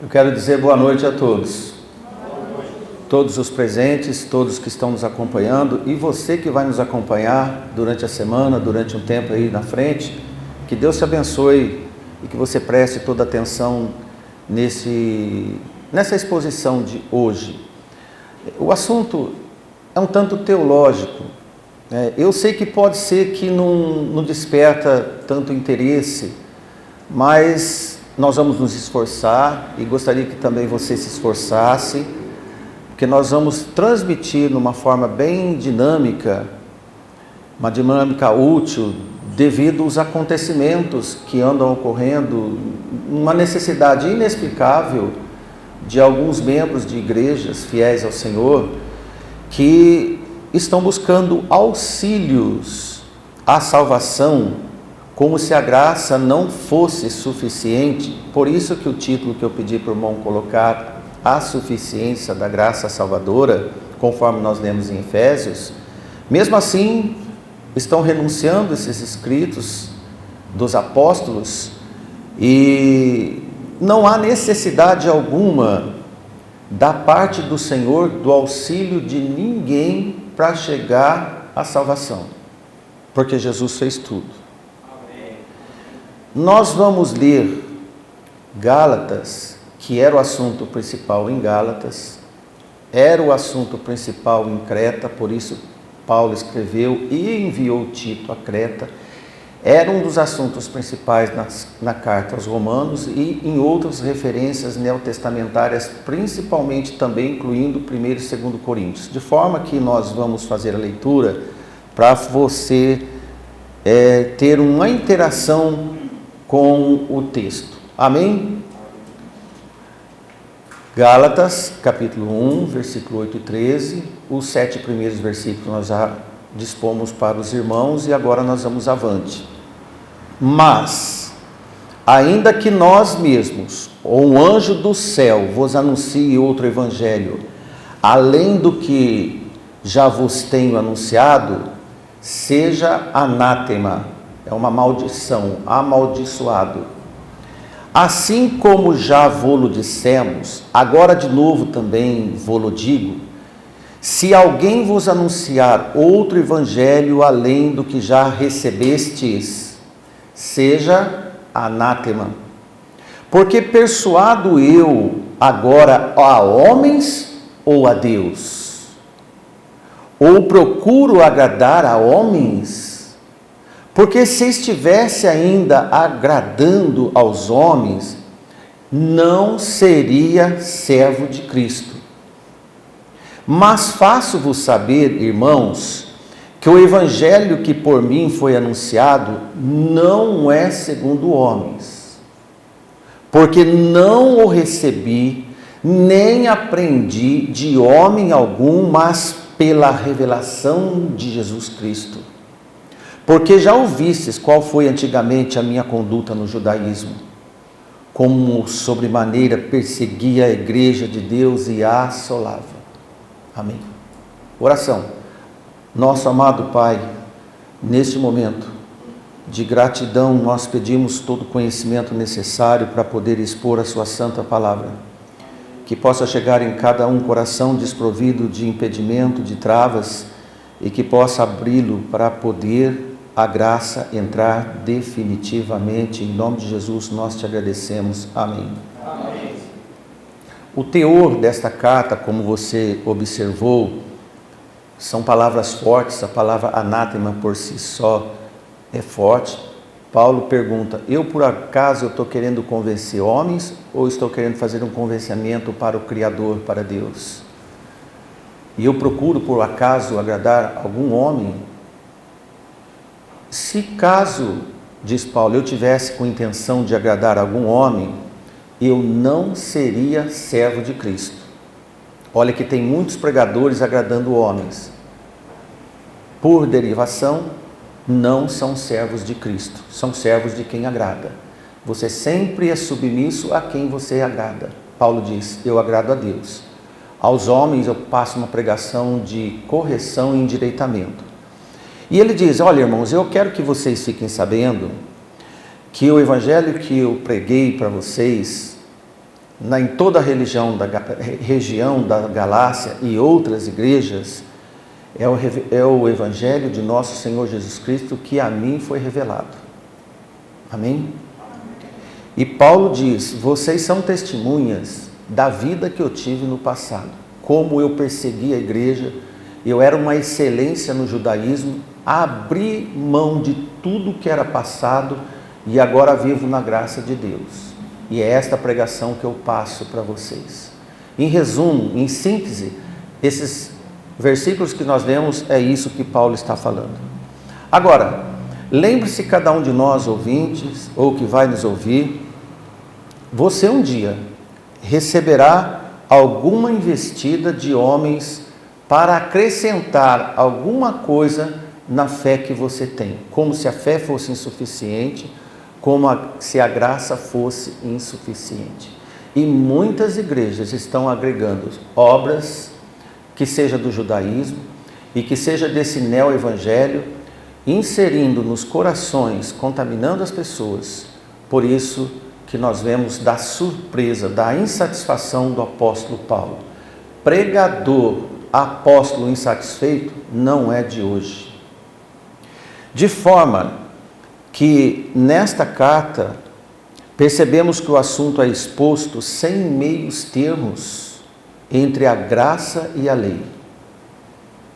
Eu quero dizer boa noite a todos. Todos os presentes, todos que estão nos acompanhando e você que vai nos acompanhar durante a semana, durante um tempo aí na frente. Que Deus te abençoe e que você preste toda a atenção nessa exposição de hoje. O assunto é um tanto teológico. Eu sei que pode ser que não desperta tanto interesse, mas nós vamos nos esforçar e gostaria que também você se esforçasse, porque nós vamos transmitir numa forma bem dinâmica, uma dinâmica útil, devido aos acontecimentos que andam ocorrendo, uma necessidade inexplicável de alguns membros de igrejas fiéis ao Senhor, que estão buscando auxílios à salvação, como se a graça não fosse suficiente. Por isso que o título que eu pedi para o irmão colocar, a suficiência da graça salvadora, conforme nós lemos em Efésios, mesmo assim, estão renunciando esses escritos dos apóstolos e não há necessidade alguma da parte do Senhor do auxílio de ninguém para chegar à salvação, porque Jesus fez tudo. Amém. Nós vamos ler Gálatas, que era o assunto principal em Gálatas, era o assunto principal em Creta, por isso Paulo escreveu e enviou Tito a Creta, era um dos assuntos principais na carta aos Romanos e em outras referências neotestamentárias, principalmente também incluindo 1 e 2 Coríntios, de forma que nós vamos fazer a leitura para você ter uma interação com o texto. Amém? Gálatas, capítulo 1, versículo 8 e 13, os 7 primeiros versículos nós já dispomos para os irmãos e agora nós vamos avante. Mas, ainda que nós mesmos, ou um anjo do céu, vos anuncie outro evangelho, além do que já vos tenho anunciado, seja anátema, é uma maldição, amaldiçoado. Assim como já vô-lo dissemos, agora de novo também vô-lo digo, se alguém vos anunciar outro evangelho além do que já recebestes, seja anátema. Porque persuado eu agora a homens ou a Deus? Ou procuro agradar a homens? Porque se estivesse ainda agradando aos homens, não seria servo de Cristo. Mas faço-vos saber, irmãos, que o evangelho que por mim foi anunciado não é segundo homens, porque não o recebi, nem aprendi de homem algum, mas pela revelação de Jesus Cristo. Porque já ouvistes qual foi antigamente a minha conduta no judaísmo, como sobremaneira perseguia a igreja de Deus e a assolava. Amém. Oração. Nosso amado Pai, neste momento de gratidão, nós pedimos todo o conhecimento necessário para poder expor a sua santa palavra, que possa chegar em cada um coração desprovido de impedimento, de travas, e que possa abri-lo para poder a graça entrar definitivamente. Em nome de Jesus nós te agradecemos. Amém. Amém. O teor desta carta, como você observou, são palavras fortes. A palavra anátema por si só é forte. Paulo pergunta, eu por acaso estou querendo convencer homens ou estou querendo fazer um convencimento para o Criador, para Deus? E eu procuro por acaso agradar algum homem? Se caso, diz Paulo, eu tivesse com intenção de agradar algum homem, eu não seria servo de Cristo. Olha que tem muitos pregadores agradando homens. Por derivação, não são servos de Cristo, são servos de quem agrada. Você sempre é submisso a quem você agrada. Paulo diz, eu agrado a Deus. Aos homens eu passo uma pregação de correção e endireitamento. E ele diz, olha irmãos, eu quero que vocês fiquem sabendo que o evangelho que eu preguei para vocês em toda a região da Galácia e outras igrejas, é o Evangelho de nosso Senhor Jesus Cristo que a mim foi revelado. Amém? E Paulo diz: vocês são testemunhas da vida que eu tive no passado, como eu persegui a igreja, eu era uma excelência no judaísmo, abri mão de tudo que era passado e agora vivo na graça de Deus. E é esta pregação que eu passo para vocês. Em resumo, em síntese, esses versículos que nós lemos, é isso que Paulo está falando. Agora, lembre-se, cada um de nós ouvintes, ou que vai nos ouvir, você um dia receberá alguma investida de homens para acrescentar alguma coisa na fé que você tem, como se a fé fosse insuficiente, como se a graça fosse insuficiente. E muitas igrejas estão agregando obras que seja do judaísmo e que seja desse neo-evangelho, inserindo nos corações, contaminando as pessoas. Por isso que nós vemos da surpresa, da insatisfação do apóstolo Paulo. Pregador, apóstolo insatisfeito, não é de hoje. De forma que nesta carta percebemos que o assunto é exposto sem meios termos entre a graça e a lei.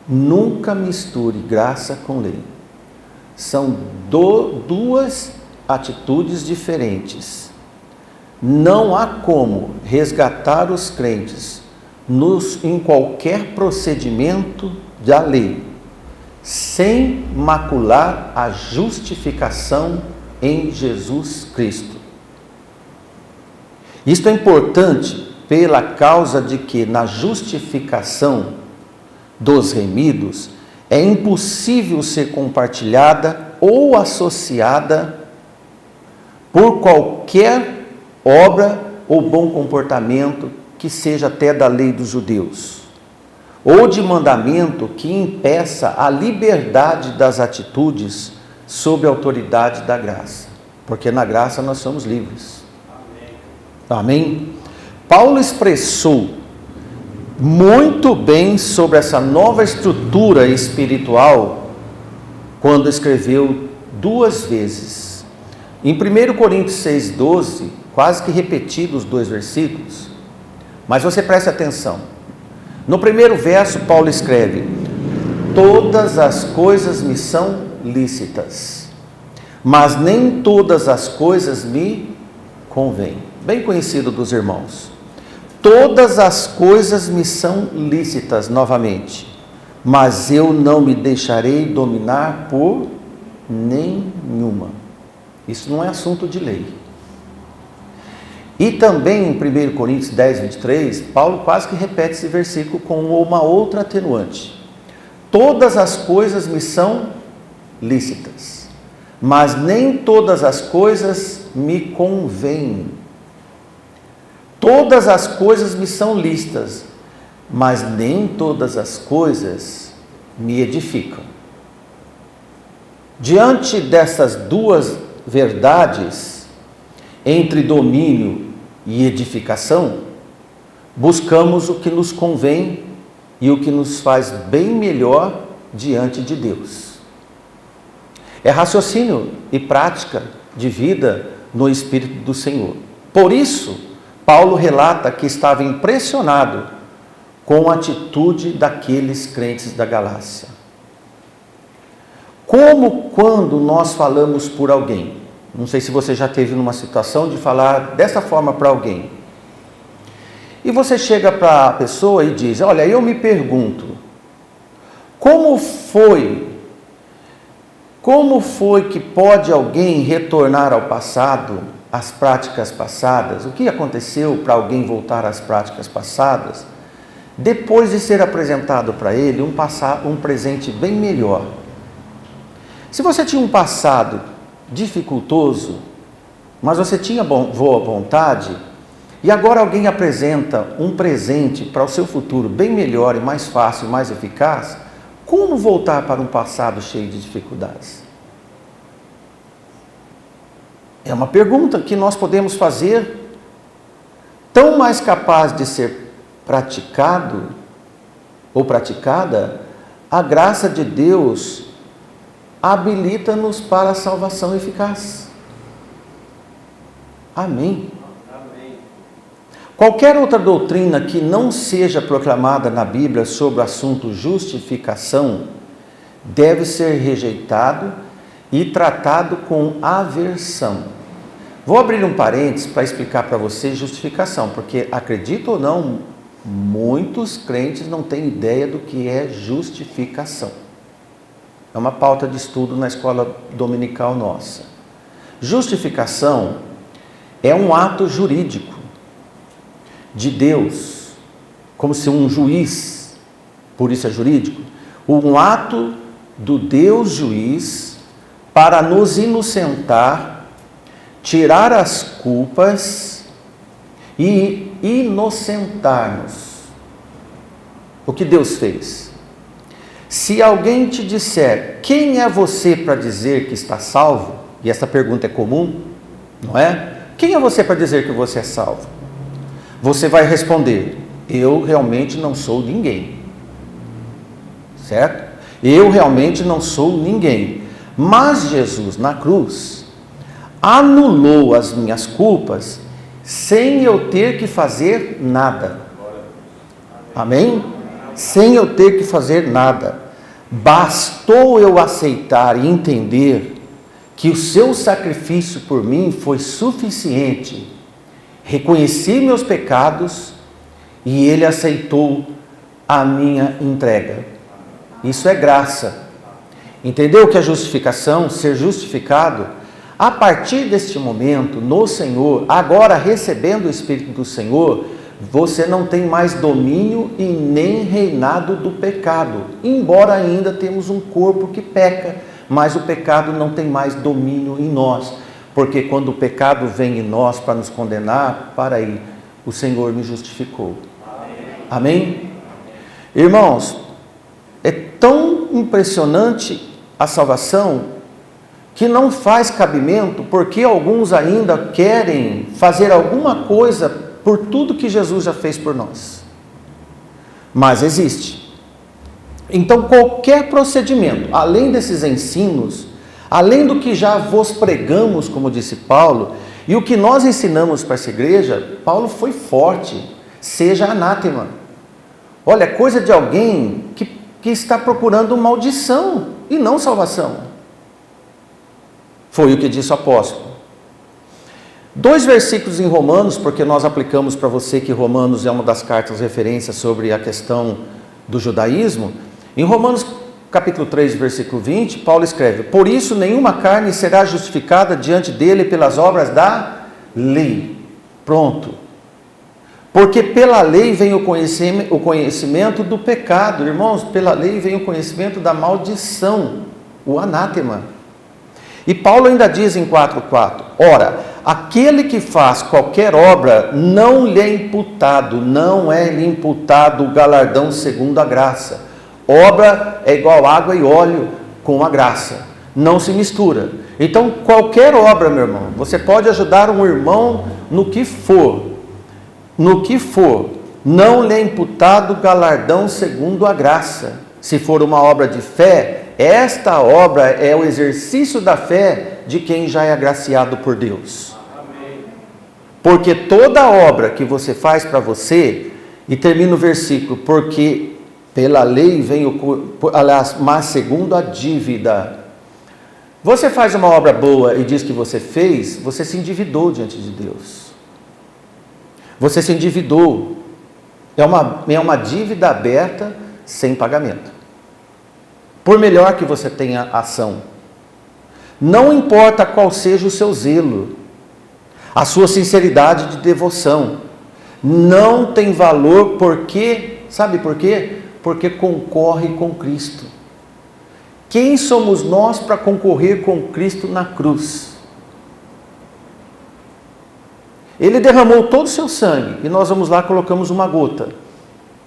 Nunca misture graça com lei. São duas atitudes diferentes. Não há como resgatar os crentes em qualquer procedimento da lei sem macular a justificação em Jesus Cristo. Isto é importante pela causa de que na justificação dos remidos é impossível ser compartilhada ou associada por qualquer obra ou bom comportamento que seja até da lei dos judeus, ou de mandamento que impeça a liberdade das atitudes sob a autoridade da graça, porque na graça nós somos livres. Amém? Paulo expressou muito bem sobre essa nova estrutura espiritual quando escreveu 2 vezes. Em 1 Coríntios 6,12, quase que repetidos os 2 versículos, mas você preste atenção. No primeiro verso, Paulo escreve: todas as coisas me são lícitas, mas nem todas as coisas me convêm. Bem conhecido dos irmãos. Todas as coisas me são lícitas, novamente, mas eu não me deixarei dominar por nenhuma. Isso não é assunto de lei. E também em 1 Coríntios 10, 23, Paulo quase que repete esse versículo com uma outra atenuante. Todas as coisas me são lícitas, mas nem todas as coisas me convêm. Todas as coisas me são lícitas, mas nem todas as coisas me edificam. Diante dessas duas verdades, entre domínio e edificação, buscamos o que nos convém e o que nos faz bem melhor diante de Deus. É raciocínio e prática de vida no Espírito do Senhor. Por isso, Paulo relata que estava impressionado com a atitude daqueles crentes da Galácia. Como quando nós falamos por alguém, não sei se você já teve numa situação de falar dessa forma para alguém, e você chega para a pessoa e diz: olha, eu me pergunto, como foi que pode alguém retornar ao passado, às práticas passadas? O que aconteceu para alguém voltar às práticas passadas, depois de ser apresentado para ele um presente bem melhor? Se você tinha um passado dificultoso, mas você tinha boa vontade, e agora alguém apresenta um presente para o seu futuro bem melhor e mais fácil, mais eficaz, como voltar para um passado cheio de dificuldades? É uma pergunta que nós podemos fazer tão mais capaz de ser praticado ou praticada, a graça de Deus habilita-nos para a salvação eficaz. Amém. Qualquer outra doutrina que não seja proclamada na Bíblia sobre o assunto justificação deve ser rejeitado e tratado com aversão. Vou abrir um parênteses para explicar para vocês justificação, porque, acredito ou não, muitos crentes não têm ideia do que é justificação. É uma pauta de estudo na escola dominical nossa. Justificação é um ato jurídico de Deus, como se um juiz, por isso é jurídico, um ato do Deus juiz para nos inocentar, tirar as culpas e inocentar-nos. O que Deus fez? Se alguém te disser, quem é você para dizer que está salvo? E essa pergunta é comum, não é? Quem é você para dizer que você é salvo? Você vai responder, eu realmente não sou ninguém. Certo? Eu realmente não sou ninguém. Mas Jesus, na cruz, anulou as minhas culpas sem eu ter que fazer nada. Amém? Sem eu ter que fazer nada. Bastou eu aceitar e entender que o seu sacrifício por mim foi suficiente. Reconheci meus pecados e Ele aceitou a minha entrega. Isso é graça. Entendeu o que é justificação? Ser justificado? A partir deste momento, no Senhor, agora recebendo o Espírito do Senhor, você não tem mais domínio e nem reinado do pecado. Embora ainda temos um corpo que peca, mas o pecado não tem mais domínio em nós. Porque quando o pecado vem em nós para nos condenar, para aí, o Senhor me justificou. Amém? Irmãos, é tão impressionante a salvação que não faz cabimento, porque alguns ainda querem fazer alguma coisa por tudo que Jesus já fez por nós. Mas existe. Então, qualquer procedimento, além desses ensinos, além do que já vos pregamos, como disse Paulo, e o que nós ensinamos para essa igreja, Paulo foi forte, seja anátema. Olha, é coisa de alguém que está procurando maldição e não salvação. Foi o que disse o apóstolo. 2 versículos em Romanos, porque nós aplicamos para você que Romanos é uma das cartas referências sobre a questão do judaísmo. Em Romanos capítulo 3, versículo 20, Paulo escreve, por isso nenhuma carne será justificada diante dele pelas obras da lei. Pronto. Porque pela lei vem o conhecimento do pecado. Irmãos, pela lei vem o conhecimento da maldição, o anátema. E Paulo ainda diz em 4,4, ora, aquele que faz qualquer obra não lhe é imputado, não é lhe imputado o galardão segundo a graça. Obra é igual água e óleo com a graça, não se mistura. Então, qualquer obra, meu irmão, você pode ajudar um irmão no que for, não lhe é imputado galardão segundo a graça. Se for uma obra de fé, esta obra é o exercício da fé de quem já é agraciado por Deus. Porque toda obra que você faz para você, e termina o versículo, porque pela lei vem mas segundo a dívida. Você faz uma obra boa e diz que você fez, você se endividou diante de Deus. Você se endividou. É uma dívida aberta sem pagamento. Por melhor que você tenha ação. Não importa qual seja o seu zelo, a sua sinceridade de devoção, não tem valor porque, sabe por quê? Porque concorre com Cristo. Quem somos nós para concorrer com Cristo na cruz? Ele derramou todo o seu sangue e nós vamos lá, colocamos uma gota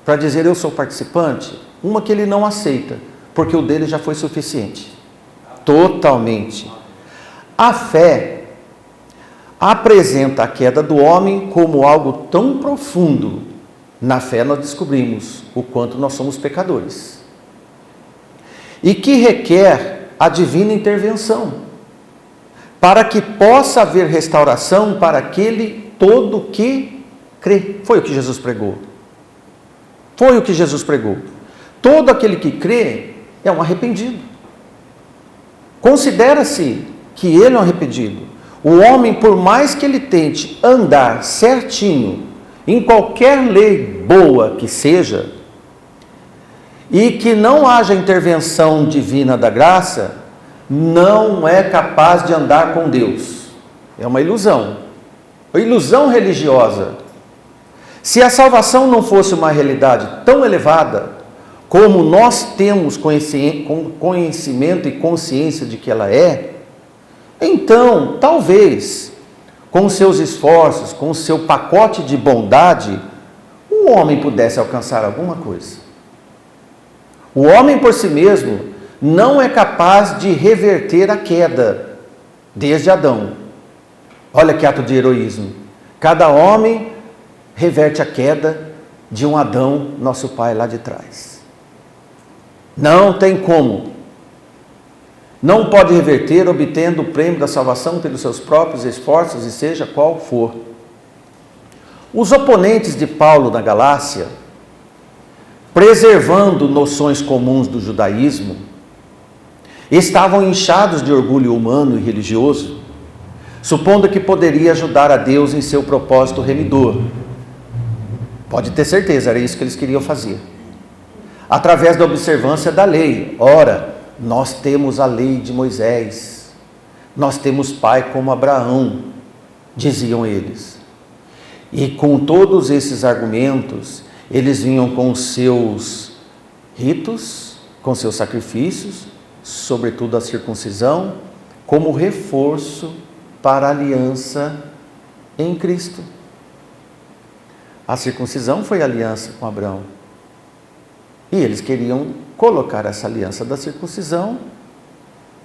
para dizer eu sou participante, uma que ele não aceita, porque o dele já foi suficiente. Totalmente. A fé apresenta a queda do homem como algo tão profundo. Na fé nós descobrimos o quanto nós somos pecadores. E que requer a divina intervenção, para que possa haver restauração para aquele todo que crê. Foi o que Jesus pregou. Foi o que Jesus pregou. Todo aquele que crê é um arrependido. Considera-se que ele é um arrependido. O homem, por mais que ele tente andar certinho, em qualquer lei boa que seja, e que não haja intervenção divina da graça, não é capaz de andar com Deus. É uma ilusão religiosa. Se a salvação não fosse uma realidade tão elevada, como nós temos conhecimento e consciência de que ela é, então, talvez, com seus esforços, com o seu pacote de bondade, o homem pudesse alcançar alguma coisa. O homem por si mesmo não é capaz de reverter a queda, desde Adão. Olha que ato de heroísmo. Cada homem reverte a queda de um Adão, nosso pai lá de trás. Não tem como. Não pode reverter obtendo o prêmio da salvação pelos seus próprios esforços, e seja qual for. Os oponentes de Paulo na Galácia, preservando noções comuns do judaísmo, estavam inchados de orgulho humano e religioso, supondo que poderia ajudar a Deus em seu propósito remidor. Pode ter certeza, era isso que eles queriam fazer. Através da observância da lei. Ora, nós temos a lei de Moisés, nós temos pai como Abraão, diziam eles. E com todos esses argumentos, eles vinham com seus ritos, com seus sacrifícios, sobretudo a circuncisão, como reforço para a aliança em Cristo. A circuncisão foi aliança com Abraão. E eles queriam colocar essa aliança da circuncisão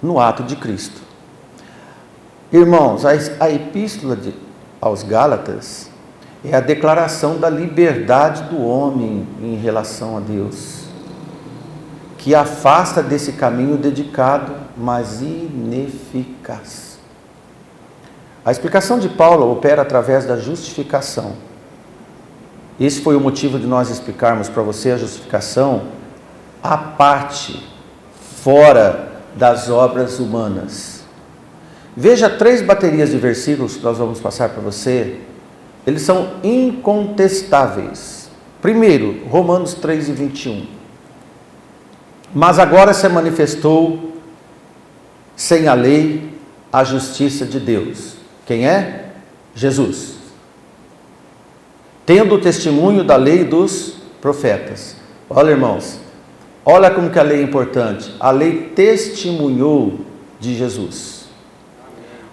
no ato de Cristo. Irmãos, a epístola aos Gálatas é a declaração da liberdade do homem em relação a Deus, que afasta desse caminho dedicado, mas ineficaz. A explicação de Paulo opera através da justificação. Esse foi o motivo de nós explicarmos para você a justificação à parte, fora das obras humanas. Veja 3 baterias de versículos que nós vamos passar para você. Eles são incontestáveis. Primeiro, Romanos 3:21. Mas agora se manifestou sem a lei a justiça de Deus. Quem é? Jesus. Tendo o testemunho da lei dos profetas. Olha, irmãos, olha como que a lei é importante. A lei testemunhou de Jesus.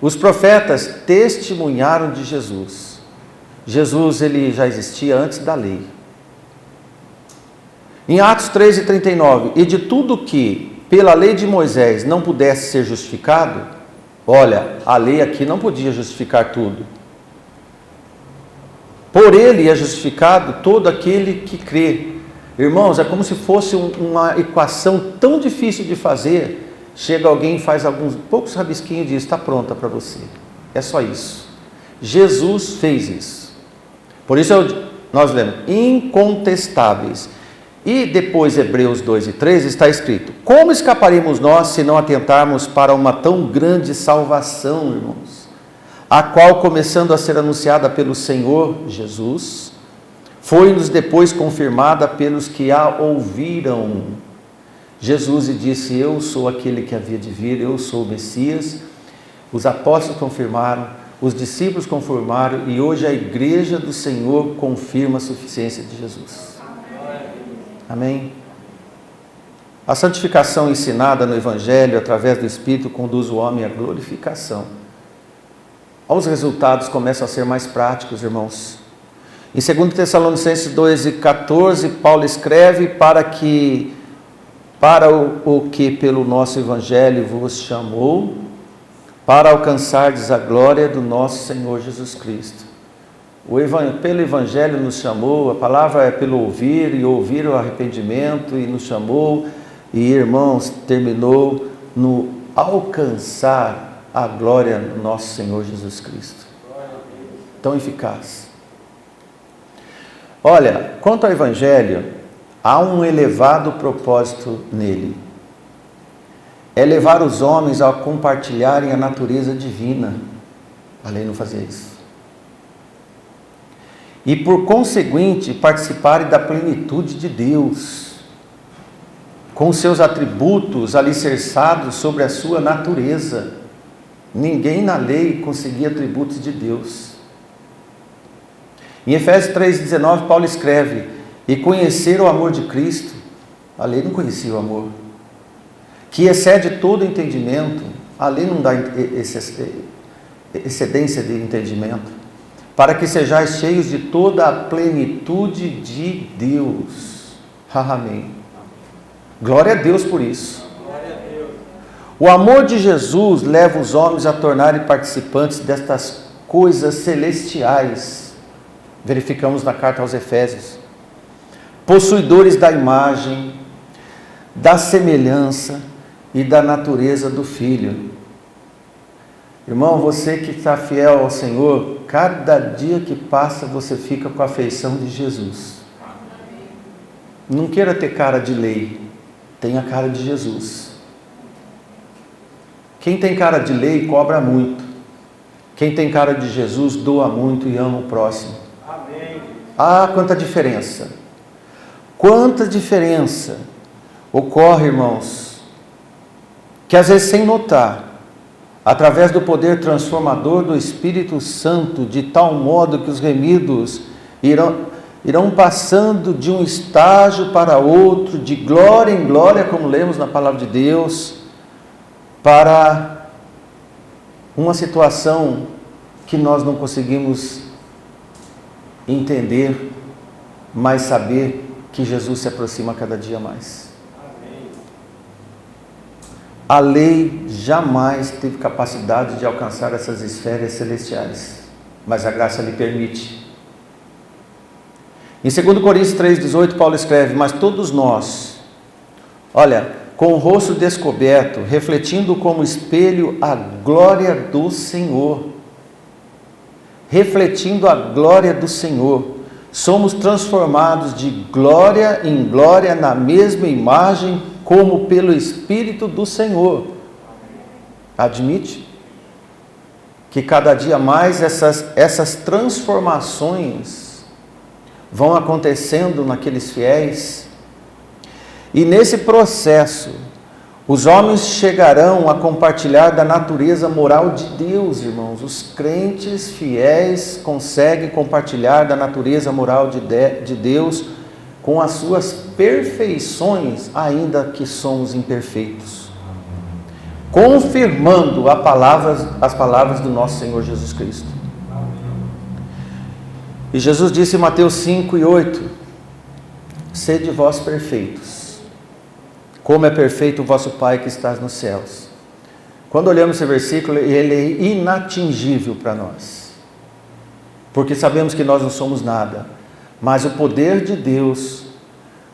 Os profetas testemunharam de Jesus. Jesus, ele já existia antes da lei. Em Atos 13:39, e de tudo que pela lei de Moisés não pudesse ser justificado, olha, a lei aqui não podia justificar tudo. Por ele é justificado todo aquele que crê. Irmãos, é como se fosse uma equação tão difícil de fazer. Chega alguém e faz alguns poucos rabisquinhos e diz, está pronta para você. É só isso. Jesus fez isso. Por isso nós lemos, incontestáveis. E depois Hebreus 2:3 está escrito, como escaparemos nós se não atentarmos para uma tão grande salvação, irmãos? A qual, começando a ser anunciada pelo Senhor Jesus, foi-nos depois confirmada pelos que a ouviram. Jesus disse, eu sou aquele que havia de vir, eu sou o Messias. Os apóstolos confirmaram, os discípulos confirmaram, e hoje a igreja do Senhor confirma a suficiência de Jesus. Amém? A santificação ensinada no Evangelho, através do Espírito, conduz o homem à glorificação. Os resultados começam a ser mais práticos, irmãos. Em 2 Tessalonicenses 2:14, Paulo escreve para o que pelo nosso Evangelho vos chamou, para alcançardes a glória do nosso Senhor Jesus Cristo. Pelo Evangelho nos chamou, a palavra é pelo ouvir, e ouvir o arrependimento, e nos chamou, e irmãos, terminou no alcançar a glória do nosso Senhor Jesus Cristo. Tão eficaz. Olha, quanto ao Evangelho, há um elevado propósito nele. É levar os homens a compartilharem a natureza divina. A lei não fazia isso. E por conseguinte, participarem da plenitude de Deus, com seus atributos alicerçados sobre a sua natureza. Ninguém na lei conseguia atributos de Deus. Em Efésios 3,19, Paulo escreve: e conhecer o amor de Cristo. A lei não conhecia o amor, que excede todo entendimento. A lei não dá excedência de entendimento, para que sejais cheios de toda a plenitude de Deus. Amém. Glória a Deus por isso. O amor de Jesus leva os homens a tornarem participantes destas coisas celestiais. Verificamos na carta aos Efésios. Possuidores da imagem, da semelhança e da natureza do Filho. Irmão, você que está fiel ao Senhor, cada dia que passa você fica com a afeição de Jesus. Não queira ter cara de lei, tenha cara de Jesus. Quem tem cara de lei cobra muito. Quem tem cara de Jesus doa muito e ama o próximo. Amém. Ah, quanta diferença! Quanta diferença ocorre, irmãos, que às vezes sem notar, através do poder transformador do Espírito Santo, de tal modo que os remidos irão passando de um estágio para outro, de glória em glória, como lemos na palavra de Deus, para uma situação que nós não conseguimos entender, mas saber que Jesus se aproxima cada dia mais. A lei jamais teve capacidade de alcançar essas esferas celestiais, mas a graça lhe permite. Em 2 Coríntios 3,18, Paulo escreve: mas todos nós, olha, com o rosto descoberto, refletindo como espelho a glória do Senhor, refletindo a glória do Senhor, somos transformados de glória em glória na mesma imagem, como pelo Espírito do Senhor. Admite que cada dia mais essas transformações vão acontecendo naqueles fiéis, e nesse processo os homens chegarão a compartilhar da natureza moral de Deus, irmãos. Os crentes fiéis conseguem compartilhar da natureza moral de Deus com as suas perfeições, ainda que somos imperfeitos, confirmando as palavras do nosso Senhor Jesus Cristo. E Jesus disse em Mateus 5:8: sede vós perfeitos, como é perfeito o vosso Pai que está nos céus. Quando olhamos esse versículo, ele é inatingível para nós, porque sabemos que nós não somos nada, mas o poder de Deus,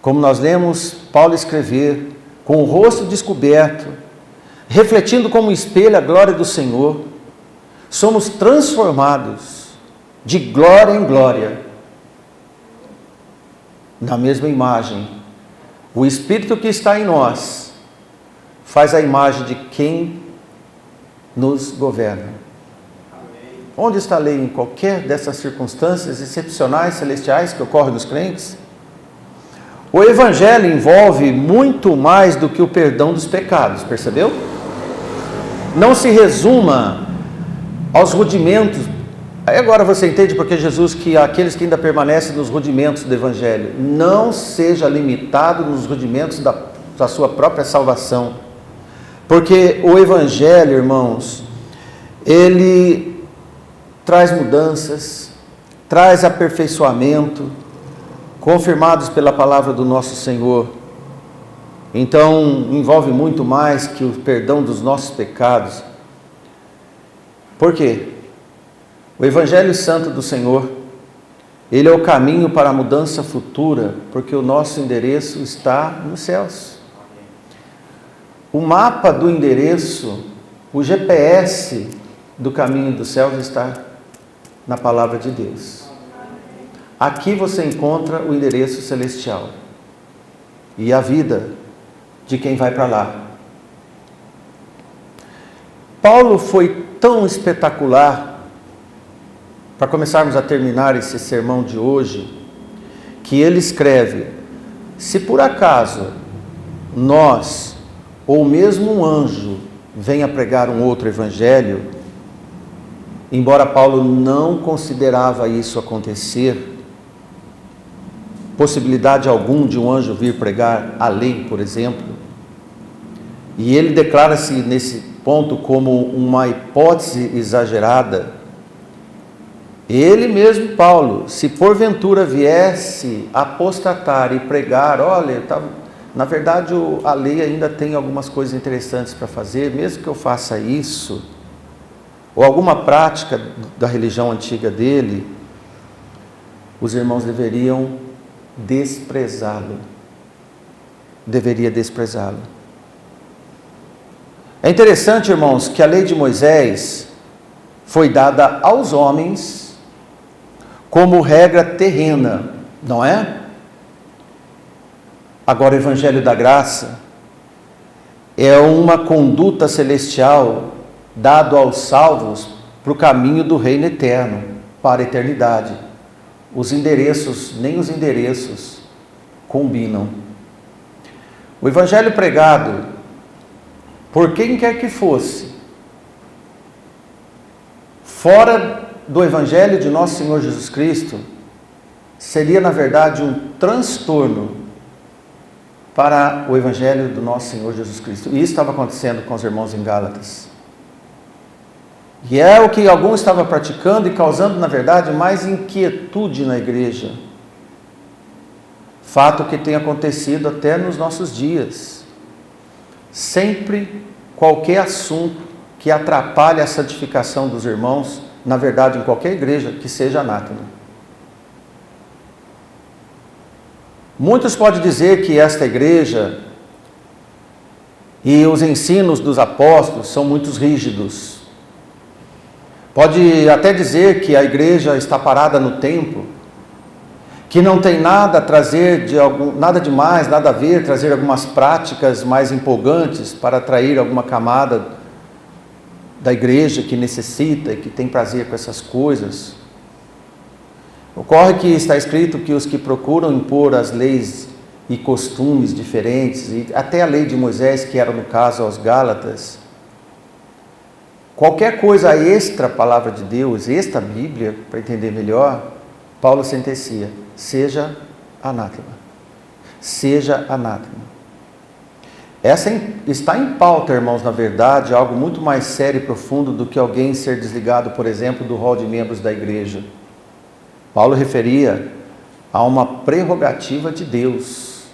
como nós lemos Paulo escrever, com o rosto descoberto, refletindo como um espelho a glória do Senhor, somos transformados de glória em glória, na mesma imagem. O Espírito que está em nós faz a imagem de quem nos governa. Onde está a lei? Em qualquer dessas circunstâncias excepcionais, celestiais que ocorrem nos crentes? O Evangelho envolve muito mais do que o perdão dos pecados, percebeu? Não se resuma aos rudimentos. Aí agora você entende porque Jesus, que aqueles que ainda permanecem nos rudimentos do Evangelho, não seja limitado nos rudimentos da sua própria salvação. Porque o Evangelho, irmãos, ele traz mudanças, traz aperfeiçoamento, confirmados pela palavra do nosso Senhor. Então, envolve muito mais que o perdão dos nossos pecados. Por quê? O Evangelho Santo do Senhor, ele é o caminho para a mudança futura, porque o nosso endereço está nos céus. O mapa do endereço, o GPS do caminho dos céus está na palavra de Deus. Aqui você encontra o endereço celestial e a vida de quem vai para lá. Paulo foi tão espetacular, para começarmos a terminar esse sermão de hoje, que ele escreve: se por acaso nós, ou mesmo um anjo, venha pregar um outro evangelho, embora Paulo não considerava isso acontecer, possibilidade alguma de um anjo vir pregar a lei, por exemplo, e ele declara-se nesse ponto como uma hipótese exagerada, ele mesmo, Paulo, se porventura viesse apostatar e pregar, olha, na verdade a lei ainda tem algumas coisas interessantes para fazer, mesmo que eu faça isso, ou alguma prática da religião antiga dele, os irmãos deveriam desprezá-lo. Deveria desprezá-lo. É interessante, irmãos, que a lei de Moisés foi dada aos homens como regra terrena, não é? Agora, o Evangelho da Graça é uma conduta celestial dado aos salvos para o caminho do reino eterno, para a eternidade. Nem os endereços combinam. O Evangelho pregado por quem quer que fosse, fora do Evangelho de nosso Senhor Jesus Cristo, seria na verdade um transtorno para o Evangelho do nosso Senhor Jesus Cristo. E isso estava acontecendo com os irmãos em Gálatas. E é o que alguns estavam praticando e causando, na verdade, mais inquietude na igreja. Fato que tem acontecido até nos nossos dias. Sempre qualquer assunto que atrapalhe a santificação dos irmãos, na verdade, em qualquer igreja, que seja anátema. Muitos podem dizer que esta igreja e os ensinos dos apóstolos são muito rígidos. Pode até dizer que a igreja está parada no tempo, que não tem nada a trazer, nada demais, nada a ver, trazer algumas práticas mais empolgantes para atrair alguma camada da igreja que necessita e que tem prazer com essas coisas. Ocorre que está escrito que os que procuram impor as leis e costumes diferentes, e até a lei de Moisés, que era no caso aos Gálatas, qualquer coisa extra a palavra de Deus, extra a Bíblia, para entender melhor, Paulo sentencia: seja anátema. Seja anátema. Essa está em pauta, irmãos, na verdade, algo muito mais sério e profundo do que alguém ser desligado, por exemplo, do rol de membros da igreja. Paulo referia a uma prerrogativa de Deus.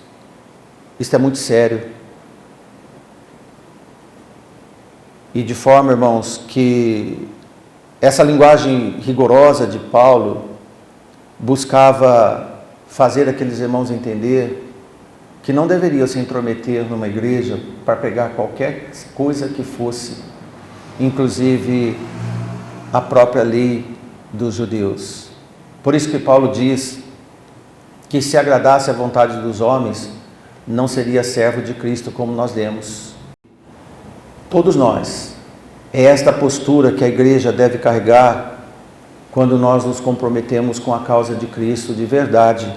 Isso é muito sério. E de forma, irmãos, que essa linguagem rigorosa de Paulo buscava fazer aqueles irmãos entender que não deveriam se intrometer numa igreja para pregar qualquer coisa que fosse, inclusive a própria lei dos judeus. Por isso que Paulo diz que se agradasse à vontade dos homens, não seria servo de Cristo, como nós lemos. Todos nós, é esta postura que a igreja deve carregar quando nós nos comprometemos com a causa de Cristo de verdade.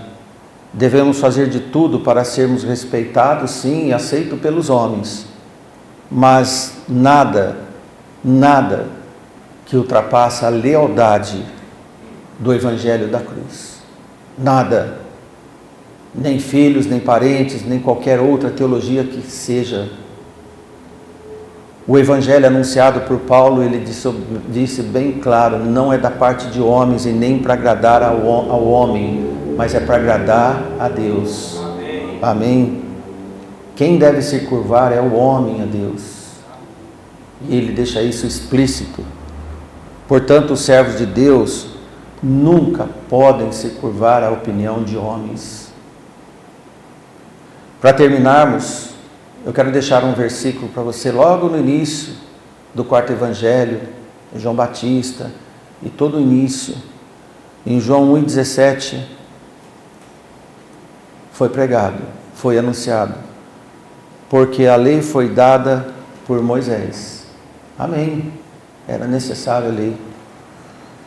Devemos fazer de tudo para sermos respeitados, sim, e aceitos pelos homens, mas nada que ultrapasse a lealdade do Evangelho da cruz. Nada, nem filhos, nem parentes, nem qualquer outra teologia que seja. O Evangelho anunciado por Paulo, ele disse bem claro, não é da parte de homens e nem para agradar ao homem, mas é para agradar a Deus. Amém? Quem deve se curvar é o homem a Deus. E ele deixa isso explícito. Portanto, os servos de Deus nunca podem se curvar à opinião de homens. Para terminarmos, eu quero deixar um versículo para você logo no início do quarto evangelho, João Batista, e todo o início, em João 1,17, foi pregado, foi anunciado, porque a lei foi dada por Moisés. Amém. Era necessário a lei.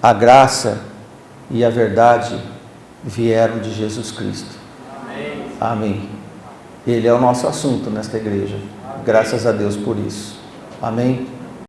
A graça e a verdade vieram de Jesus Cristo. Amém. Amém. Ele é o nosso assunto nesta igreja. Amém. Graças a Deus por isso. Amém.